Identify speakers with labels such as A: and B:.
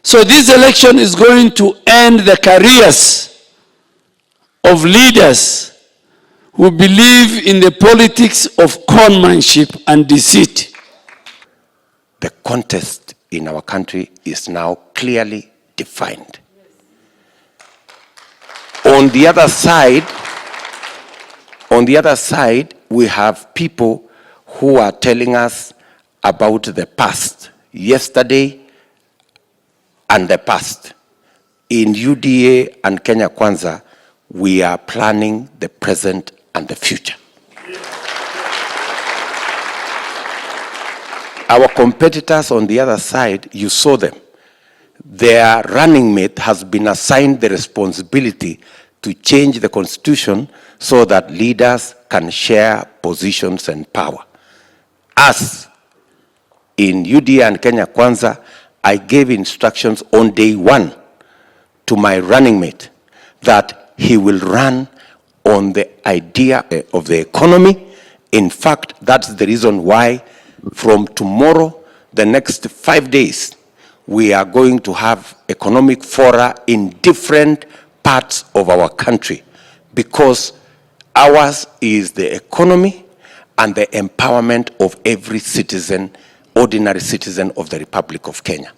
A: So this election is going to end the careers of leaders who believe in the politics of conmanship and deceit.
B: The contest in our country is now clearly defined. On the other side, we have people who are telling us about the past, yesterday and the past. In UDA and Kenya Kwanza, we are planning the present and the future. Our competitors on the other side, you saw them. Their running mate has been assigned the responsibility to change the constitution so that leaders can share positions and power. Us, in UDA and Kenya Kwanza, I gave instructions on day one to my running mate that he will run on the idea of the economy. In fact, that's the reason why from tomorrow, the next 5 days, we are going to have economic fora in different parts of our country, because ours is the economy and the empowerment of every citizen, ordinary citizen of the Republic of Kenya.